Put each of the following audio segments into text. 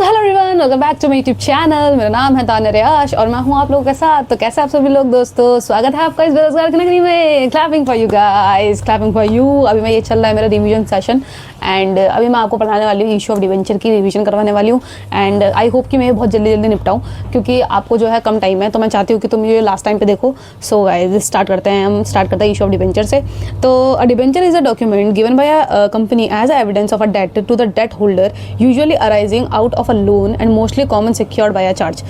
So hello everyone, welcome back to my YouTube channel. मेरा नाम है तान्या रियाश और मैं हूँ आप लोगों के साथ। तो कैसे आप सभी लोग दोस्तों, स्वागत है आपका इस बेरोजगार की नगरी में। Clapping for you guys, clapping for you. अभी मैं ये चल रहा है मेरा रिवीजन सेशन एंड अभी मैं आपको पढ़ाने वाली हूँ इशू ऑफ डिवेंचर की रिवीजन करवाने वाली हूँ एंड आई होप कि मैं ये बहुत जल्दी निपटाऊँ क्योंकि आपको जो है कम टाइम है, तो मैं चाहती हूँ कि तुम ये लास्ट टाइम पे देखो। सो गाइस स्टार्ट करते हैं, हम स्टार्ट करते हैं इशू ऑफ डिवेंचर से। तो a debenture is a document given by a company as a evidence of a debt to the debt holder usually arising out of a loan and mostly common secured by a charge.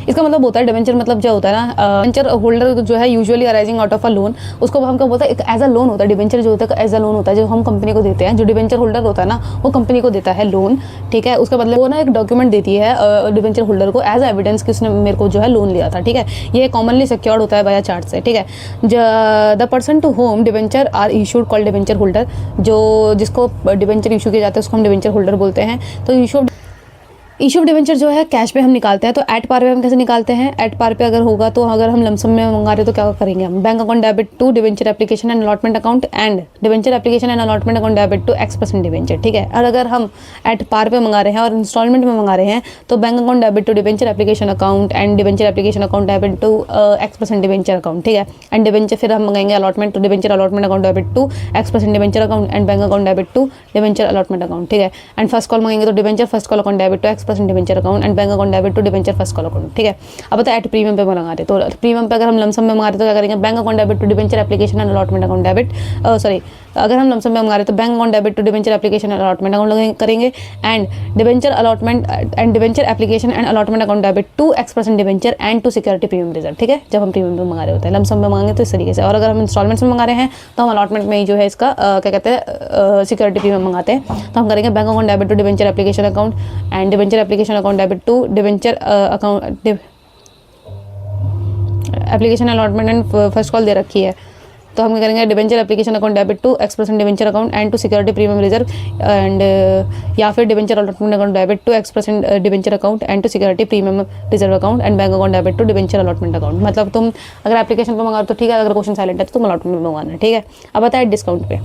इसका मतलब होता है debenture मतलब जो होता है ना, debenture holder जो है usually arising out of a loan, उसको हम क्या बोलते हैं, एक एज अ लोन होता है। डिवेंचर जो होता है एज अ लोन होता है, जो हम कंपनी को देते हैं। जो डिवेंचर होल्डर होता है ना, वो कंपनी को देता है लोन, ठीक है। उसका मतलब वो ना एक डॉक्यूमेंट देती है डिवेंचर होल्डर को एज एविडेंस कि उसने मेरे को जो है लोन लिया था, ठीक है। ये कॉमनली सिक्योर्ड होता है बाय चार्ज से, ठीक है। The person to whom debenture are issued called debenture holder. जो जिसको डिवेंचर इशू किए जाते हैं उसको हम डिवेंचर होल्डर बोलते हैं। तो इशू ऑफ डिवेंचर जो है कैश पे हम निकालते हैं। तो एट पार पे हम कैसे निकालते हैं? एट पार पे अगर होगा तो अगर हम लमसम में मंगा रहे हो तो क्या करेंगे हम? Bank account debit to debenture application and allotment account and debenture application and allotment account debit to X% debenture, ठीक है। और अगर हम एट पार पे मंगा रहे हैं और इंस्टॉलमेंट में मंगा रहे हैं तो bank account debit to debenture application account and debenture application account debit to X% debenture account, ठीक है। एंड डिवेंचर फिर हम मंगाएंगे allotment to debenture allotment account debit to X% debenture account and bank account debit to debenture allotment account, ठीक है। And first call मंगाएंगे तो debenture first call account debit to X% debenture account and bank account debit to debenture first call account, ठीक है। अब बता eight premium पे मंगा रहे तो प्रीमियम पे अगर हम लमसम में मंगा रहे तो क्या करेंगे? Bank account debit to debenture application and allotment account debit, sorry, अगर हम लमसम में मंगा रहे तो bank account debit to debenture application and allotment account करेंगे and debenture allotment and debenture application and allotment account debit to X% debenture and to security premium reserve, ठीक है। जब हम प्रीमियम पे मंगा रहे होते हैं, लमसम में मंगाएंगे तो इस तरीके से। और अगर हम इंस्टॉलमेंट्स में मंगा रहे हैं तो हम अलॉटमेंट में ही जो है इसका क्या कहते हैं सिक्योरिटी प्रीमियम मंगाते हैं। तो हम करेंगे bank account debit to debenture application account and debenture application account debit to debenture account application allotment and first call दे रखी है तो हम क्या करेंगे? Debenture application account debit to X% debenture account and to security premium reserve and या फिर debenture allotment account debit to X% debenture account and to security premium reserve account and bank account debit to debenture allotment account. मतलब तुम अगर application पे मंगा तो ठीक है, अगर क्वेश्चन साइलेंट है तो तुम अलॉटमेंट में मंगाना, ठीक है। अब बताए डिस्काउंट पे।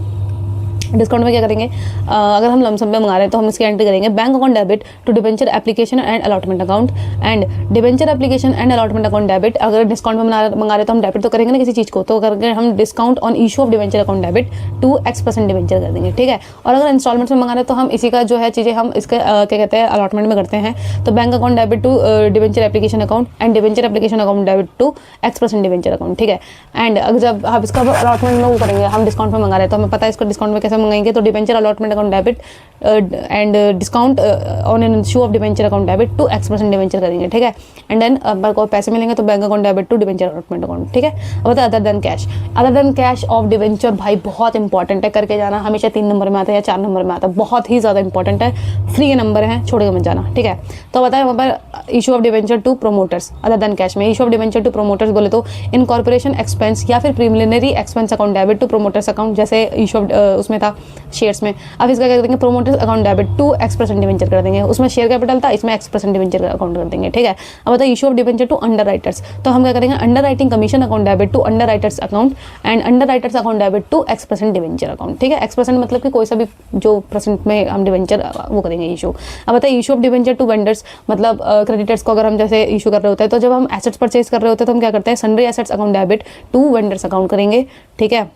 डिस्काउंट में क्या करेंगे? अगर हम लमसम में मंगा रहे हैं तो हम इसकी एंट्री करेंगे bank account debit to debenture application and allotment account and debenture application and allotment account debit. अगर डिस्काउंट में मंगा रहे हैं तो हम डेबिट तो करेंगे ना किसी चीज़ को, तो करके हम discount on issue of debenture account debit to X% debenture कर देंगे, ठीक है। और अगर इंस्टॉलमेंट्स में मंगा रहे हैं तो हम इसी का जो है चीज़ें हम इसके क्या कहते हैं अलॉटमेंट में करते हैं। तो bank account debit to debenture application account and debenture application account debit to X% debenture account, ठीक है। एंड अगर जब हम इसका अलॉटमेंट में वो करेंगे, हम डिस्काउंट में मंगा रहे हैं तो हमें पता है इसको डिस्काउंट में कैसे मंगाएंगे। तो debenture allotment account debit and discount on an issue of debenture account debit to X% debenture करेंगे, ठीक है। एंड देन को पैसे मिलेंगे तो bank account debit to debenture allotment account, ठीक है। अब बता other than cash. Other than cash of debenture भाई बहुत इंपॉर्टेंट है, करके जाना। हमेशा 3 नंबर में आता है या 4 नंबर में आता है, बहुत ही ज़्यादा इंपॉर्टेंट है। फ्री के नंबर है, छोड़ के मत जाना, ठीक है। तो बताए वहाँ पर issue of debenture to promoters. Other than cash में issue of debenture to promoters बोले तो इनकॉर्पोरेशन एक्सपेंस या फिर preliminary expense account debit to promoters account, जैसे इशू ऑफ उसमें था शेयर्स में। अब इसका क्या करेंगे? Promoters account debit to X% debenture कर देंगे। उसमें शेयर कैपिटल था, इसमें X% डिवेंचर अकाउंट कर देंगे, ठीक है। अब बताइए issue of debenture to underwriters. तो हम क्या करेंगे? Underwriting commission account debit to underwriters account and underwriters account debit to X% debenture account, ठीक है। X% मतलब कि कोई सा भी जो परसेंट में हम डिवेंचर वो करेंगे इशू। अब बताइए issue of debenture to vendors, मतलब क्रेडिटर्स को अगर हम जैसे इशू कर रहे होते हैं तो जब हम एसेट्स परचेज कर रहे होते हैं तो हम क्या करते हैं? Sundry assets account debit to vendors account करेंगे, ठीक है।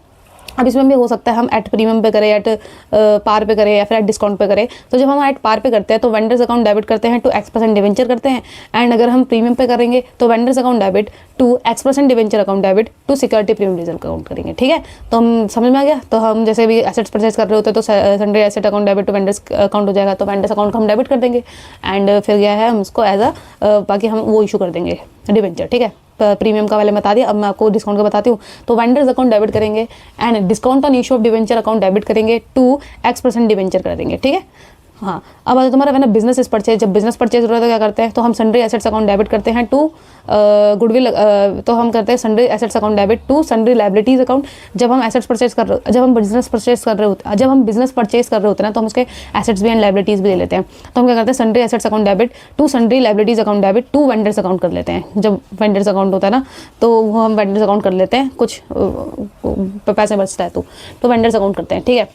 अब इसमें भी हो सकता है हम एट प्रीमियम पे करें, एट पार पे करें या फिर एट डिस्काउंट पे करें। तो जब हम एट पार पे करते हैं तो वेंडर्स अकाउंट डेबिट करते हैं टू X% डिवेंचर करते हैं एंड अगर हम प्रीमियम पे करेंगे तो vendors account debit to X% debenture account debit to security premium reserve account करेंगे, ठीक है। तो हम समझ में आ गया। तो हम जैसे भी एसेट्स परचेज कर रहे होते हैं तो sundry asset account debit to vendors account हो जाएगा, तो वेंडर्स अकाउंट हम डेबिट कर देंगे एंड फिर गया है हम उसको एज अ बाकी हम वो इशू कर देंगे डिवेंचर, ठीक है। प्रीमियम का पहले बता दिया, अब मैं आपको डिस्काउंट का बताती हूँ। तो वेंडर्स अकाउंट डेबिट करेंगे and discount on issue of debenture account debit करेंगे टू X% डिवेंचर कर देंगे, ठीक है। हाँ, अब अगर तुम्हारा ना बिजनेस इज परचेज, जब बिजनेस परचेज हो रहा है तो क्या करते हैं? तो हम सन्ड्री एसेट्स अकाउंट डेबिट करते हैं टू गुडविल, तो हम करते हैं sundry assets account debit to sundry liabilities account. जब हम एसेट्स परचेज कर रहे, जब हम बिजनेस परचेज कर रहे होते, जब हम बिजनेस परचेज कर रहे होते हैं ना तो हम उसके एसेट्स भी एंड लायबिलिटीज भी ले लेते हैं। तो हम क्या करते हैं? Sundry assets account debit to sundry liabilities account debit to vendors account कर लेते हैं। जब वेंडर्स अकाउंट होता है ना तो वो हम वेंडर्स अकाउंट कर लेते हैं, कुछ पैसे बचता है तो वेंडर्स अकाउंट करते हैं, ठीक है।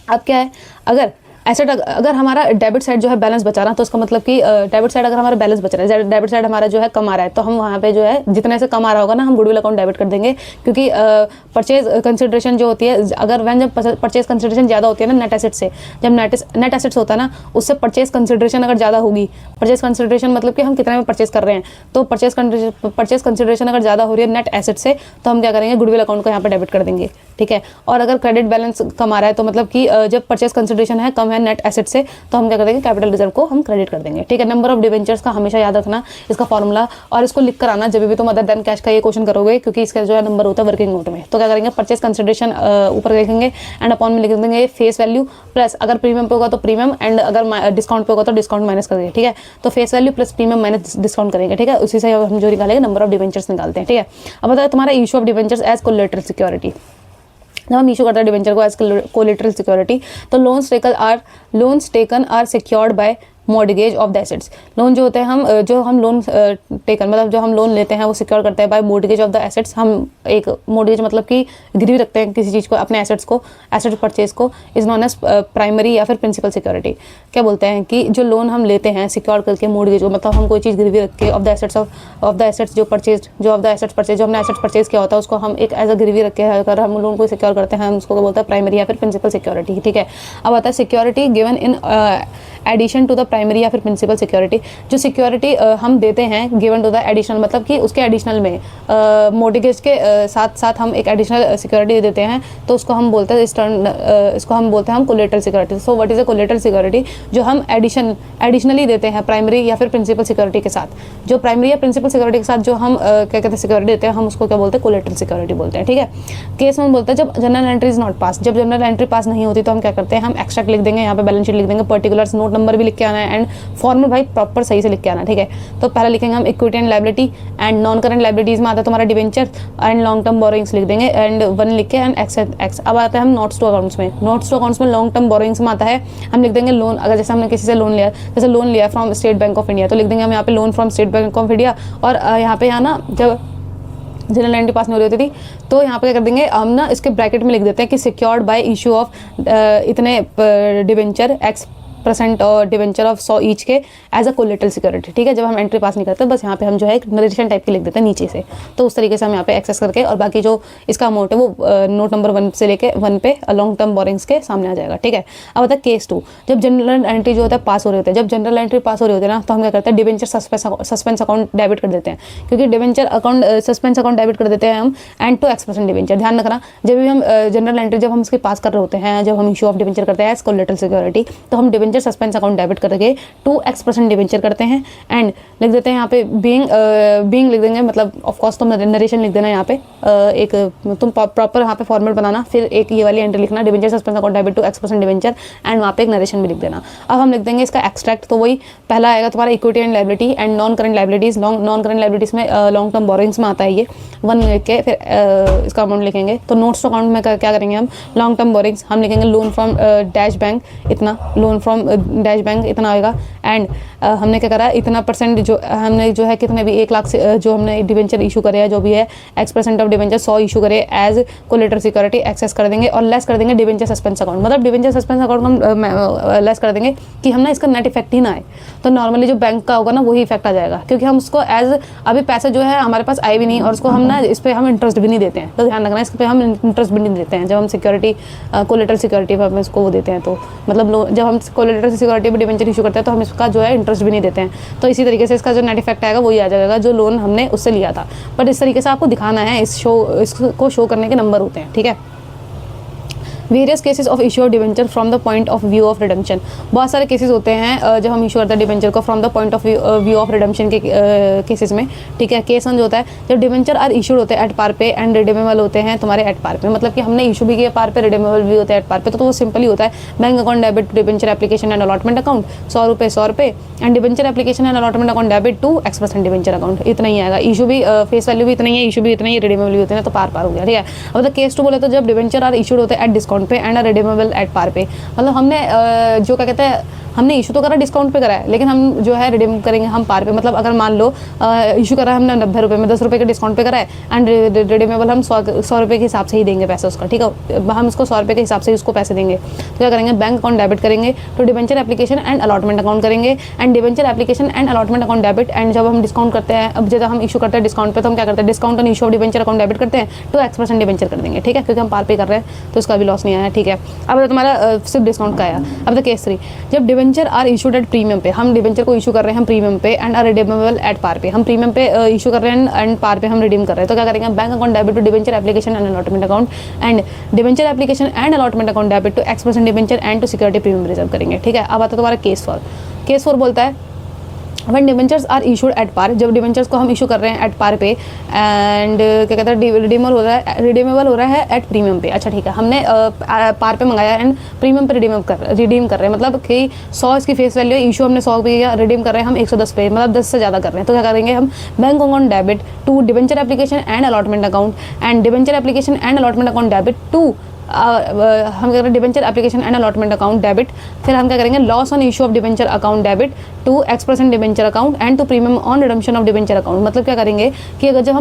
अब क्या है? अगर एसेट अगर हमारा डेबिट साइड जो है बैलेंस बचा रहा, तो उसका मतलब कि डेबिट साइड अगर हमारा बैलेंस बच रहा है, डेबिट साइड हमारा जो है कम आ रहा है, तो हम वहाँ पे जो है जितने से कम आ रहा होगा ना, हम गुडविल अकाउंट डेबिट कर देंगे। क्योंकि परचेज कंसिडरेशन जो होती है, अगर वैन जब परचेज कंसिडरेशन ज़्यादा होती है ना नेट एसेट से, जब नेट एसेट्स होता है ना, उससे परचेज कंसिडरेशन अगर ज़्यादा होगी, परचेज कंसिडरेशन मतलब कि हम कितने में परचेज कर रहे हैं, तो परचेज कंसिडरेशन अगर ज़्यादा हो रही है नेट एसेट से, तो हम क्या करेंगे, गुडविल अकाउंट को यहाँ पे डेबिट कर देंगे। ठीक है। और अगर क्रेडिट बैलेंस कम आ रहा है, तो मतलब कि जब परचेज कंसिडरेशन है कम है नेट एसेट से, तो हम क्या कर देंगे, कैपिटल रिजर्व को हम क्रेडिट कर देंगे। ठीक है। नंबर ऑफ डिवेंचर्स का हमेशा याद रखना इसका फॉर्मूला, और इसको लिख कर आना जब भी तुम अदर देन कैश का ये क्वेश्चन करोगे, क्योंकि इसका जो है नंबर होता है वर्किंग नोट में। तो क्या करेंगे, परचेज कंसिडरेशन ऊपर लिखेंगे एंड अपॉन में लिख देंगे फेस वैल्यू प्लस, अगर प्रीमियम पे होगा तो प्रीमियम, एंड अगर डिस्काउंट पे होगा तो डिस्काउंट माइनस कर देंगे। ठीक है। तो face value plus premium minus discount करेंगे। ठीक है। उसी से हम जो निकालेंगे नंबर ऑफ डिवेंचर्स निकालते हैं। ठीक है। अब बताओ तुम्हारा issue of debentures as collateral security. जब हम इशू करते हैं डिवेंचर को एज कोलेटरल सिक्योरिटी, तो loans taken are secured by mortgage of the assets. Loan जो होते हैं जो हम लोन टेकन मतलब जो हम लोन लेते हैं वो सिक्योर करते हैं by mortgage of the assets. हम एक मॉर्गेज मतलब कि गिरवी रखते हैं किसी चीज़ को, अपने एसेट्स को, एसेट परचेज को, इज नॉन एज प्राइमरी या फिर प्रिंसिपल सिक्योरिटी। क्या बोलते हैं कि जो लोन हम लेते हैं सिक्योर करके मॉर्गेज को, मतलब हम कोई चीज़ गिरवी रख के ऑफ द एसेट्स जो हमने एसेट्स परचेज किया होता है, उसको हम एक एज अ गिरवी रख के अगर हम लोन को सिक्योर करते हैं, हम उसको क्या बोलते हैं, प्राइमरी या फिर प्रिंसिपल सिक्योरिटी। ठीक है। अब आता है security given in addition to the primary या फिर प्रिंसिपल सिक्योरिटी। जो सिक्योरिटी हम देते हैं गिवन टू द एडिशनल, मतलब कि उसके एडिशनल में मॉर्गेज के साथ साथ हम एक एडिशनल सिक्योरिटी देते हैं, तो उसको हम बोलते हैं इसको हम बोलते हैं हम collateral security. So what is a collateral security, जो हम एडिशनली देते हैं प्राइमरी या फिर प्रिंसिपल सिक्योरिटी के साथ। जो प्राइमरी या प्रिंसिपल सिक्योरिटी के साथ जो हम क्या कहते हैं सिक्योरिटी देते हैं, हम उसको क्या बोलते हैं, कोलेटरल सिक्योरिटी बोलते हैं। ठीक है। केस में बोलते हैं जब general entry is not pass, जब जनरल एंट्री पास नहीं होती तो हम क्या करते हैं, हम एक्स्ट्रैक्ट लिख देंगे, यहाँ पे बैलेंस शीट लिख देंगे, पर्टिकुलर्स नोट नंबर भी लिख के आना है, एंड फॉर्मल भाई प्रॉपर सही से लिख के आना। ठीक है। तो पहला लिखेंगे हम equity and liability, and non current liabilities में आता है तुम्हारा debenture and long term borrowings लिख देंगे, एंड 1 लिख के एंड एक्स। अब आता है हम नोट्स टू अकाउंट्स में। नोट्स टू अकाउंट्स में लॉन्ग टर्म बोरोइंग्स में आता है, हम लिख देंगे लोन, अगर जैसे हमने किसी से लोन लिया, जैसे लोन लिया from state bank of India, तो लिख देंगे हम यहाँ पे loan from state bank of India. और यहाँ पे ना जब जनरल एंट्री पास नहीं हो रही होती थी, तो यहाँ पे क्या कर देंगे हम ना, इसके ब्रैकेट में लिख देते हैं कि सिक्योर्ड बाय इशू ऑफ इतने डिवेंचर X% और डिवेंचर ऑफ 100 ईच के एज अ कोलेटरल सिक्योरिटी। ठीक है। जब हम एंट्री पास नहीं करते, बस यहाँ पे हम जो है एक नरेशन टाइप की लिख देते हैं नीचे से, तो उस तरीके से हम यहाँ पे एक्सेस करके, और बाकी जो इसका अमाउंट है वो नोट नंबर 1 से लेके 1 पे लॉन्ग टर्म बोरिंग्स के सामने आ जाएगा। ठीक है। अब होता है केस 2, जब जनरल एंट्री जो होता है पास हो रहे होते हैं, जब जनरल एंट्री पास हो रही होती है ना, तो हम क्या करते हैं, डिवेंचर सस्पेंस अकाउंट डेबिट कर देते हैं, क्योंकि debenture account suspense account debit कर देते हैं हम, एंड टू X% डिवेंचर। ध्यान रखना, जब भी हम जनरल एंट्री जब हम इसके पास कर रहे होते हैं, जब हम इशू ऑफ डिवेंचर करते हैं एज कोलेटरल सिक्योरिटी, तो हम डिवेंचर सस्पेंस अकाउंट डेबिट करके 2X% डिवेंचर करते हैं, एंड लिख देते हैं यहाँ पे बीइंग लिख देंगे, मतलब ऑफ कोर्स तुम नरेशन लिख देना यहाँ पे, एक तुम प्रॉपर यहाँ पे फॉर्मेट बनाना, फिर एक ये वाली एंट्री लिखना, debenture suspense account debit to X% debenture, and वहाँ पे एक नरेशन भी लिख देना। अब हम लिख देंगे इसका एक्सट्रैक्ट, तो वही पहला आएगा तुम्हारा equity and liability and non current liabilities. Non current liabilities में लॉन्ग टर्म बोरोइंग्स में आता है ये 1 लिख के, फिर इसका अमाउंट लिखेंगे। तो नोट्स अकाउंट में क्या करेंगे हम, लॉन्ग टर्म बोरोइंग्स हम लिखेंगे लोन फ्रॉम डैश बैंक इतना, लोन फ्रॉम डैश बैंक इतना आएगा, एंड हमने क्या करा, इतना परसेंट जो हमने जो है कितने भी 1 लाख से जो हमने डिवेंचर इशू करे हैं, जो भी है X% ऑफ डिवेंचर 100 इशू करे एज कोलेटरल सिक्योरिटी, एक्सेस कर देंगे और लेस कर देंगे डिवेंचर सस्पेंस अकाउंट। मतलब डिवेंचर सस्पेंस अकाउंट हम लेस कर देंगे कि हम ना इसका नेट इफेक्ट ही ना आए, तो नॉर्मली जो बैंक का होगा ना वही इफेक्ट आ जाएगा, क्योंकि हम उसको एज अभी पैसे जो है हमारे पास आए भी नहीं, और उसको हम ना इस पर हम इंटरेस्ट भी नहीं देते हैं, तो ध्यान रखना इस पर हम इंटरेस्ट भी नहीं देते हैं। जब हम सिक्योरिटी कोलेटरल सिक्योरिटी पर हम इसको वो देते हैं, तो मतलब जब हम कोलेटरल सिक्योरिटी पर डिवेंचर इशू करते हैं तो हम इसका जो है इंटरेस्ट भी नहीं देते हैं, तो इसी तरीके से इसका जो नेट इफेक्ट आएगा वही आ जाएगा जो लोन हमने उससे लिया था। बट इस तरीके से आपको दिखाना है, इसको शो करने के नंबर होते हैं। ठीक है। Various cases of issue of debenture from the point of view of redemption. बहुत सारे केसेस होते हैं जब हम इशू करते हैं डिवेंचर को from the point of view of redemption के केसेस में। ठीक है। केस 1 जो होता है जब डिवेंचर आर इशूड होते हैं एट पार पे एंड रिडीमेबल होते हैं तुम्हारे एट पार पे, मतलब कि हमने इशू भी किया पार पे, रिडीमेबल भी होते हैं एट पार पे, तो वो सिंपल ही होता है bank account debit debenture application and allotment account 100 रुपये 100 रुपये, and debenture application and allotment account debit to X% debenture account, इतना ही आएगा। इशू भी फेस वैल्यू भी इतना ही है, इशू भी इतना ही, रिडीमेबल भी होते हैं, तो पार हो गया। ठीक है। अब केस 2 बोले तो जब डिवेंचर आर इशूड होते हैं एट डिस्काउंट डिस्काउंट पे एंड रिडीमेबल एट पार पे। मतलब हमने जो क्या कहते हैं, हमने इशू तो करा डिस्काउंट पे करा है, लेकिन हम जो है रिडीम करेंगे हम पार पे। मतलब अगर मान लो इशू करा है हमने 90 रुपये में, 10 रुपये के डिस्काउंट पे करा है, एंड रिडीमेबल हम 100 रुपये के हिसाब से ही देंगे पैसे उसका, ठीक है। हम उसको 100 रुपये के हिसाब से उसको पैसे देंगे। तो क्या करेंगे, बैंक अकाउंट डेबिट करेंगे तो debenture application and allotment account करेंगे, and debenture application and allotment account debit. And जब हम डिस्काउंट करते हैं, अब जब हम इशू करते हैं डिस्काउंट पे, तो हम क्या करते हैं, discount on issue of debenture account debit करते हैं तो X% डिबेंचर कर देंगे, ठीक है, क्योंकि हम पार पे कर रहे हैं तो इसका भी लॉस नहीं आया, ठीक है। अब तुम्हारा सिर्फ डिस्काउंट का आया। अब द केस 3, जब debenture are issued at premium पे, हम डिबेंचर को इशू कर रहे हैं हम प्रीमियम पे and are redeemable at par पे, हम प्रीमियम पे इशू कर रहे हैं एंड पार पे हम रिडीम कर रहे हैं। तो क्या करेंगे, bank account debit to debenture application and allotment account, and debenture application and allotment account debit to X% debenture and to security premium reserve करेंगे, ठीक है। अब आता है तुम्हारा केस 4। केस 4 बोलता है when debentures are issued at par, जब डिबेंचर्स को हम इशू कर रहे हैं एट पार पे एंड क्या कहते हैं रिडीमेबल हो रहा है एट प्रीमियम पे। अच्छा ठीक है, हमने पार पे मंगाया एंड प्रीमियम पे रिडीम कर रहे हैं, मतलब कि 100 इसकी फेस वैल्यू है, इशू हमने 100 पे किया, रिडीम कर रहे हैं हम 110 पे, मतलब 10 से ज़्यादा कर रहे हैं। तो क्या करेंगे हम, bank account debit to debenture application and allotment account and debenture application and allotment account debit to हम करेंगे debenture application and allotment account debit. फिर हम क्या करेंगे, loss on issue of debenture account debit to X% debenture account and to premium on redemption of debenture account. मतलब क्या करेंगे कि अगर जब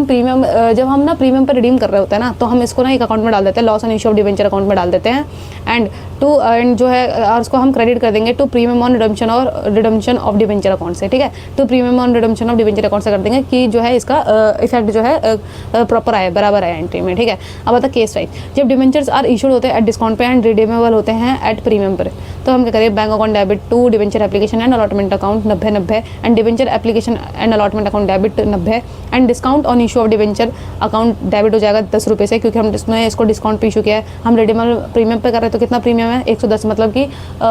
हम ना प्रीमियम पर रिडीम कर रहे होते हैं ना, तो हम इसको ना एक अकाउंट में डाल देते हैं, loss on issue of debenture account में डाल देते हैं, एंड जो है और उसको हम क्रेडिट कर देंगे टू प्रीमियम ऑन रिडम्पशन और रिडम्पशन ऑफ डिबेंचर अकाउंट से, ठीक है। तो premium on redemption of debenture account से कर देंगे कि जो है इसका इफेक्ट जो है प्रॉपर आए, बराबर आए एंट्री में, ठीक है। अब आता केस 5, जब डिबेंचर्स आर इशूड होते हैं एट डिस्काउंट पे एंड रिडीमेबल होते हैं एट प्रीमियम पर, तो हम क्या करें, bank account debit to debenture application and allotment account 90 and debenture application and allotment account debit 90 and discount on issue of debenture account debit हो जाएगा 10 रुपये से, क्योंकि हम इसमें इसको डिस्काउंट पे इशू किया है। हम रिडीमेबल प्रीमियम पे कर रहे हैं तो कितना प्रीमियम है, 110, मतलब कि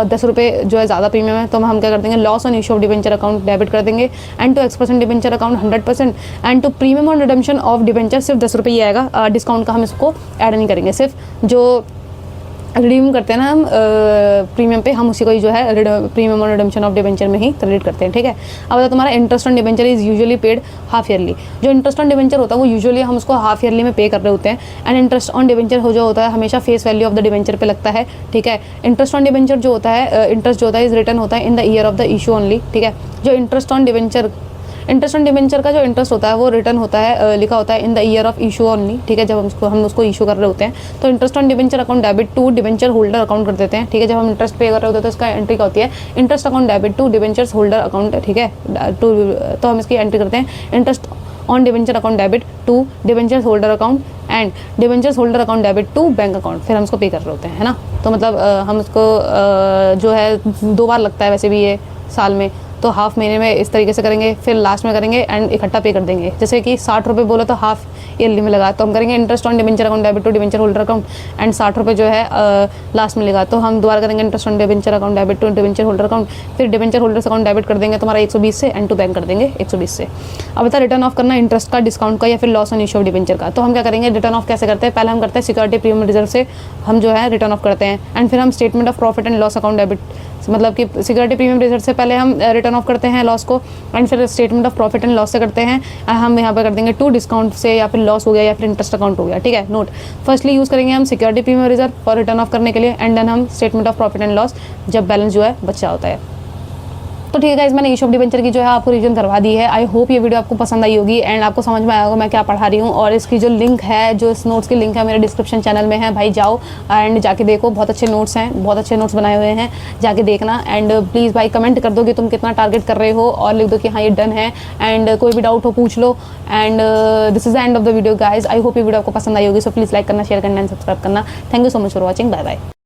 10 रुपये जो है ज़्यादा प्रीमियम है। तो हम क्या कर देंगे, loss on issue of debenture account debit कर देंगे and to X% debenture account 100% and to premium on redemption of debenture सिर्फ 10 रुपये ही आएगा, डिस्काउंट का हम इसको ऐड नहीं करेंगे। सिर्फ जो रिडीम करते हैं ना हम प्रीमियम पे, हम उसी को ही जो है प्रीमियम और रिडम्पशन ऑफ डिबेंचर में ही क्रेडिट करते हैं, ठीक है। अब तुम्हारा interest on debenture is usually paid half yearly. जो इंटरेस्ट ऑन डिबेंचर होता है वो यूजुअली हम उसको हाफ ईयरली में पे कर रहे होते हैं, एंड इंटरेस्ट ऑन डिबेंचर हो जो होता है हमेशा face value of the debenture पे लगता है, ठीक है। इंटरेस्ट ऑन डिबेंचर जो होता है, इंटरेस्ट जो होता है इज रिटर्न होता है in the year of the issue only, ठीक है। जो इंटरेस्ट ऑन डिबेंचर का जो इंटरेस्ट होता है वो रिटर्न होता है, लिखा होता है in the year of issue only, ठीक है। जब हम उसको इशू कर रहे होते हैं तो interest on debenture account debit to debenture holder account कर देते हैं, ठीक है। जब हम इंटरेस्ट पे कर रहे होते हैं तो इसका एंट्री क्या होती है, interest account debit to debentures holder account, ठीक है। तो हम इसकी एंट्री करते हैं interest on debenture account debit to debentures holder account and debentures holder account debit to bank account, फिर हम उसको पे कर रहे होते हैं, है ना। तो मतलब हम उसको जो है 2 बार लगता है वैसे भी ये साल में, तो हाफ महीने में इस तरीके से करेंगे, फिर लास्ट में करेंगे एंड इकट्ठा पे कर देंगे। जैसे कि 60 रुपये बोला तो हाफ ईयरली में लगा, तो हम करेंगे interest on debenture account debit to debenture holder account and 60 रुपये जो है लास्ट में लगा, तो हम दोबारा करेंगे interest on debenture account debit to debenture holder account, फिर डिबेंचर होल्डर्स अकाउंट डेबिट कर देंगे तुम्हारा 120 से एंड टू बैंक कर देंगे 120 से। अब बता रिटर्न ऑफ करना इंटरेस्ट का, डिस्काउंट का या फिर loss on issue of debenture का। तो हम क्या करेंगे, रिटर्न ऑफ कैसे करते हैं, पहले हम करते हैं सिक्योरिटी प्रीमियम रिजर्व से हम जो है रिटर्न ऑफ करते हैं, एंड फिर हम statement of profit and loss account debit, मतलब कि सिक्योरिटी प्रीमियम रिजर्व से पहले हम रिटर्न ऑफ करते हैं लॉस को, एंड फिर statement of profit and loss से करते हैं हम यहाँ पे कर देंगे टू डिस्काउंट से, या फिर लॉस हो गया या फिर इंटरेस्ट अकाउंट हो गया, ठीक है। नोट, फर्स्टली यूज़ करेंगे हम security premium reserve for return of करने के लिए, एंड देन हम statement of profit and loss जब बैलेंस जो है बचा होता है। तो ठीक है गाइस, मैंने इशू ऑफ डिबेंचर की जो है आपको रिवीजन करवा दी है। आई होप ये वीडियो आपको पसंद आई होगी एंड आपको समझ में आया होगा मैं क्या पढ़ा रही हूँ। और इसकी जो लिंक है, जो इस नोट्स की लिंक है मेरे डिस्क्रिप्शन चैनल में है, भाई जाओ एंड जाके देखो, बहुत अच्छे नोट्स हैं, बहुत अच्छे नोट्स बनाए हुए हैं, जाके देखना। एंड प्लीज़ भाई कमेंट कर दो कि तुम कितना टारगेट कर रहे हो, और लिख दो कि हाँ ये डन है, एंड कोई भी डाउट हो पूछ लो। And this is the end of the video guys. I hope ये वीडियो आपको पसंद आई होगी, सो प्लीज़ लाइक करना, शेयर करना एंड सब्सक्राइब करना। Thank you so much for watching, bye bye.